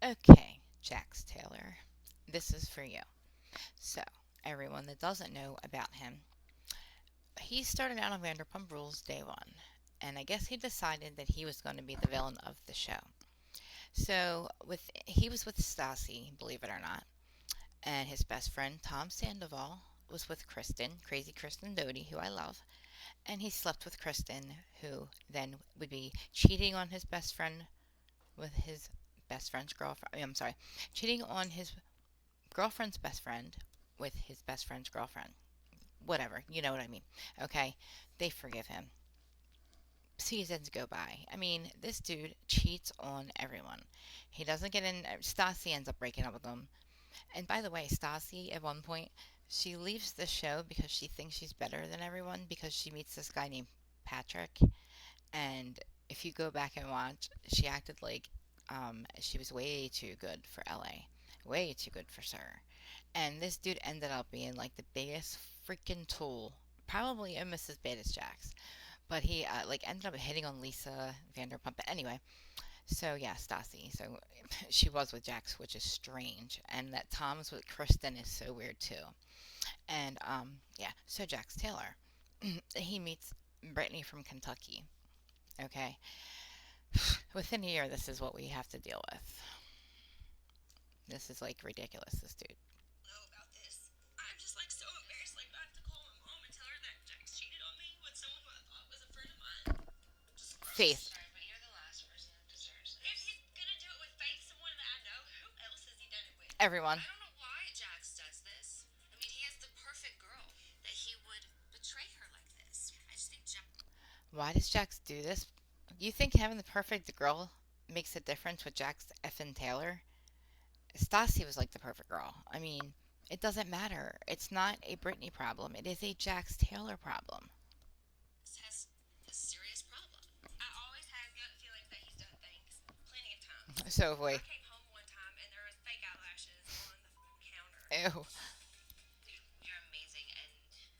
Okay, Jax Taylor, this is for you. So, everyone that doesn't know about him, he started out on Vanderpump Rules day one, and I guess he decided that he was going to be the villain of the show. So, he was with Stassi, believe it or not, and his best friend Tom Sandoval was with Kristen, crazy Kristen Doty, who I love, and he slept with Kristen, who then would be cheating on his best friend with his best friend's girlfriend. I'm sorry, cheating on his girlfriend's best friend with his best friend's girlfriend. Whatever, you know what I mean. Okay, they forgive him. Seasons go by. I mean, this dude cheats on everyone. He doesn't get in. Stassi ends up breaking up with him. And by the way, Stassi, at one point, she leaves the show because she thinks she's better than everyone because she meets this guy named Patrick. And if you go back and watch, she acted like she was way too good for LA. Way too good for Sir. And this dude ended up being like the biggest freaking tool. Probably almost as bad as Jax. But he like ended up hitting on Lisa Vanderpump. But anyway, so yeah, Stassi. So she was with Jax, which is strange. And that Tom's with Kristen is so weird too. And yeah, so Jax Taylor. He meets Brittany from Kentucky. Okay. Within a year, this is what we have to deal with. This is like ridiculous, this dude. Know about this. I'm just like so embarrassed. Like, I have to call my mom and tell her that Jax cheated on me with someone who I thought was a friend of mine. Just gross. Faith. Sorry, but you're the last person who deserves this. If he's gonna do it with Faith, someone that I know, who else has he done it with? Everyone. I don't know why Jax does this. I mean, he has the perfect girl that he would betray her like this. I just think Jax. Why does Jax do this? You think having the perfect girl makes a difference with Jax effing Taylor? Stassi was like the perfect girl. I mean, it doesn't matter. It's not a Britney problem. It is a Jax Taylor problem. Has a serious problem. I always had gut feelings that he's done things plenty of times. So I wait. came home one time and there was fake eyelashes on the counter. Ew. Dude, you're amazing, and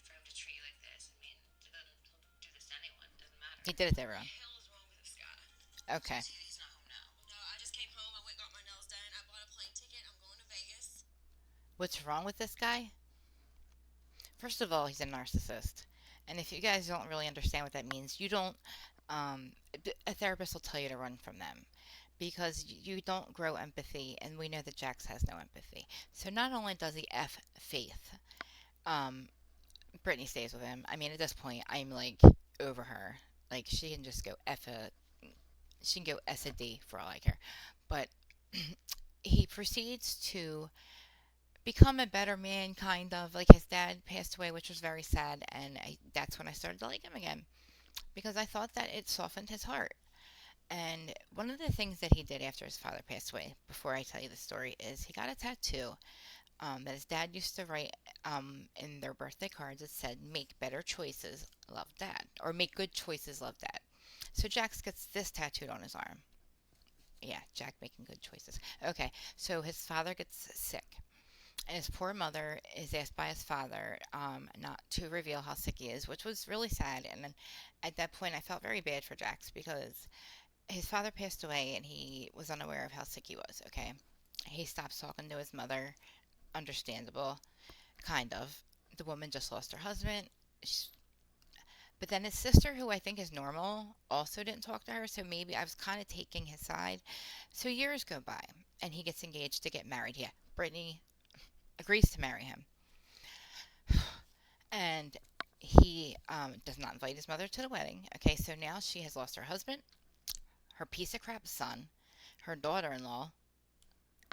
for him to treat you like this, I mean, he'll do this to anyone. Doesn't matter. He did it to What everyone. the hell is wrong with this guy? So Okay. he's not home now. No, I just came home. I went and got my nails done. I bought a plane ticket. I'm going to Vegas. What's wrong with this guy? First of all, he's a narcissist. And if you guys don't really understand what that means, you don't. Um, a therapist will tell you to run from them because you don't grow empathy, and we know that Jax has no empathy. So not only does he f Faith, um, Brittany stays with him. I mean, at this point, I'm like over her. Like she can just go f a, she can go s a d for all I care. But he proceeds to become a better man, kind of. Like his dad passed away, which was very sad, and that's when I started to like him again because I thought that it softened his heart. And one of the things that he did after his father passed away, before I tell you the story, is he got a tattoo that his dad used to write in their birthday cards. It said, "Make better choices, love dad," or "Make good choices, love dad." So Jax gets this tattooed on his arm. Yeah, Jack making good choices. Okay, so his father gets sick, and his poor mother is asked by his father not to reveal how sick he is, which was really sad. And then at that point, I felt very bad for Jax because his father passed away and he was unaware of how sick he was. Okay, he stops talking to his mother. Understandable, kind of. The woman just lost her husband. But then his sister, who I think is normal, also didn't talk to her. So maybe I was kind of taking his side. So years go by and he gets engaged to get married. Yeah, Brittany agrees to marry him. And he does not invite his mother to the wedding. Okay, so now she has lost her husband, her piece of crap son, her daughter in law,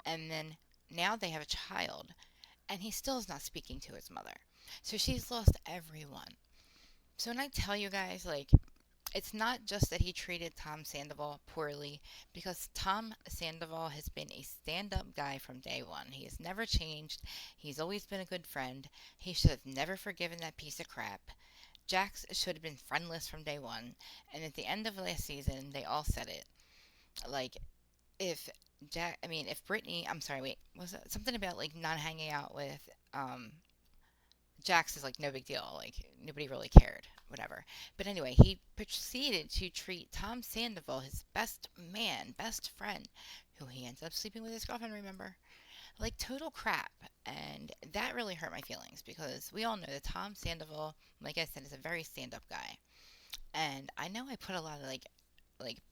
and then now they have a child. And he still is not speaking to his mother. So she's lost everyone. So when I tell you guys, like, it's not just that he treated Tom Sandoval poorly, because Tom Sandoval has been a stand up guy from day one. He has never changed. He's always been a good friend. He should have never forgiven that piece of crap. Jax should have been friendless from day one. And at the end of last season, they all said it. Like, if Jack, I mean, if Brittany, I'm sorry, wait, was it something about like not hanging out with Jax is like no big deal. Like nobody really cared. Whatever. But anyway, he proceeded to treat Tom Sandoval, his best man, best friend, who he ends up sleeping with his girlfriend, remember? Like total crap. And that really hurt my feelings because we all know that Tom Sandoval, like I said, is a very stand up guy. And I know I put a lot of like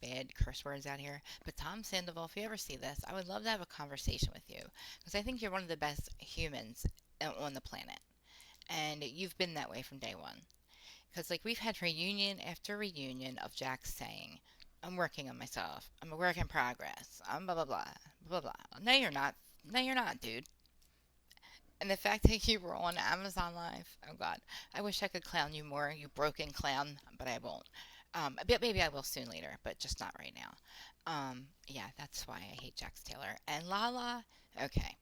bad curse words out here, but Tom Sandoval, if you ever see this, I would love to have a conversation with you because I think you're one of the best humans on the planet. And you've been that way from day one. Because, like, we've had reunion after reunion of Jack saying, I'm working on myself. I'm a work in progress. I'm blah, blah, blah, blah, blah. No, you're not. No, you're not, dude. And the fact that you were on Amazon Live, oh God, I wish I could clown you more, you broken clown, but I won't. But maybe I will soon later, but just not right now. Yeah, that's why I hate Jax Taylor. And Lala, okay.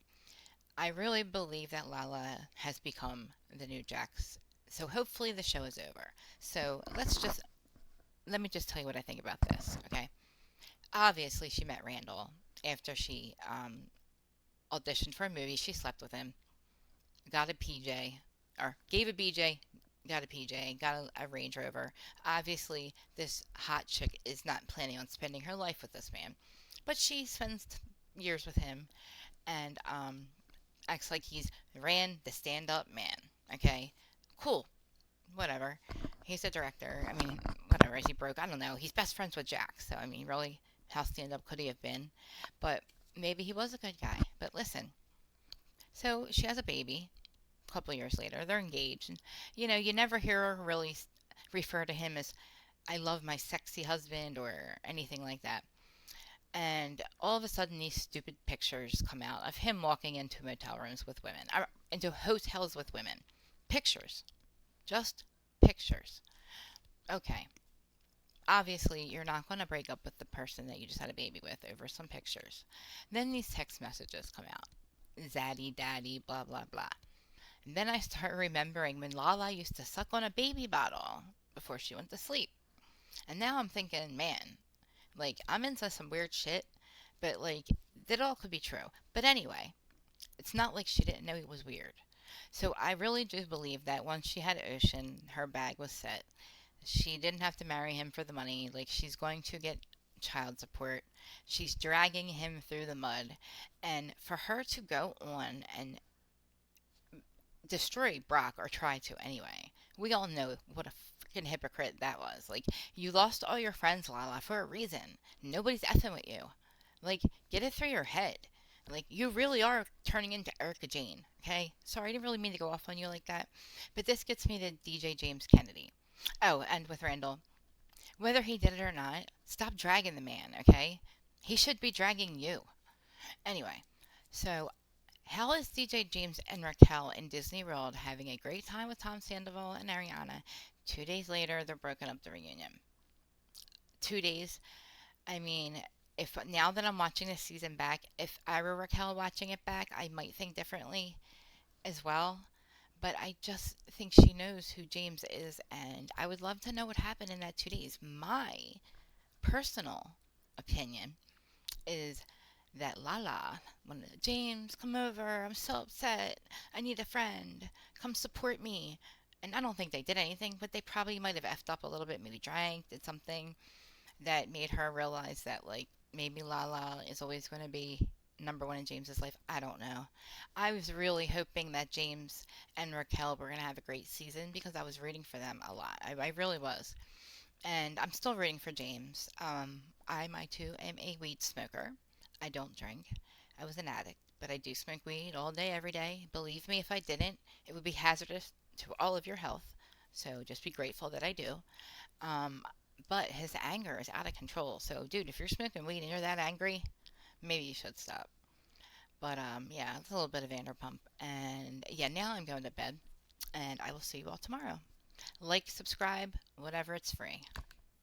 I really believe that Lala has become the new Jax. So hopefully the show is over. So let me just tell you what I think about this, okay? Obviously, she met Randall after she auditioned for a movie. She slept with him, got a PJ, or gave a BJ, got a PJ, got a Range Rover. Obviously, this hot chick is not planning on spending her life with this man, but she spends years with him and acts like he's Rand, the stand-up man. Okay, cool, whatever. He's a director. I mean, whatever. Is he broke? I don't know. He's best friends with Jack, so I mean, really, how stand-up could he have been? But maybe he was a good guy. But listen, so she has a baby. A couple years later, they're engaged, and you never hear her really refer to him as "I love my sexy husband" or anything like that. And all of a sudden, these stupid pictures come out of him walking into motel rooms with women, or into hotels with women. Pictures, just pictures. Okay, obviously, you're not going to break up with the person that you just had a baby with over some pictures. Then these text messages come out, zaddy, daddy, blah, blah, blah. And then I start remembering when Lala used to suck on a baby bottle before she went to sleep. And now I'm thinking, man, like, I'm into some weird shit, but, like, that all could be true. But anyway, it's not like she didn't know it was weird. So I really do believe that once she had Ocean, her bag was set. She didn't have to marry him for the money. Like, she's going to get child support. She's dragging him through the mud. And for her to go on and destroy Brock, or try to anyway, we all know what a freaking hypocrite that was. Like, you lost all your friends, Lala, for a reason. Nobody's effing with you. Like, get it through your head. Like, you really are turning into Erica Jane, okay? Sorry, I didn't really mean to go off on you like that. But this gets me to DJ James Kennedy. Oh, and with Randall, whether he did it or not, stop dragging the man, okay? He should be dragging you. Anyway, so how is DJ James and Raquel in Disney World having a great time with Tom Sandoval and Ariana? 2 days later, they're broken up the reunion. 2 days. I mean, if now that I'm watching this season back, if I were Raquel watching it back, I might think differently as well. But I just think she knows who James is, and I would love to know what happened in that 2 days. My personal opinion is that Lala, when James, come over, I'm so upset, I need a friend, come support me. And I don't think they did anything, but they probably might have effed up a little bit, maybe drank, did something that made her realize that, like, maybe Lala is always going to be number one in James's life. I don't know. I was really hoping that James and Raquel were going to have a great season because I was rooting for them a lot. I really was. And I'm still rooting for James. I too am a weed smoker. I don't drink. I was an addict, but I do smoke weed all day, every day. Believe me, if I didn't, it would be hazardous to all of your health. So just be grateful that I do. Um, but his anger is out of control. So, dude, if you're smoking weed and you're that angry, maybe you should stop. But yeah, it's a little bit of Vanderpump. And yeah, now I'm going to bed, and I will see you all tomorrow. Like, subscribe, whatever. It's free.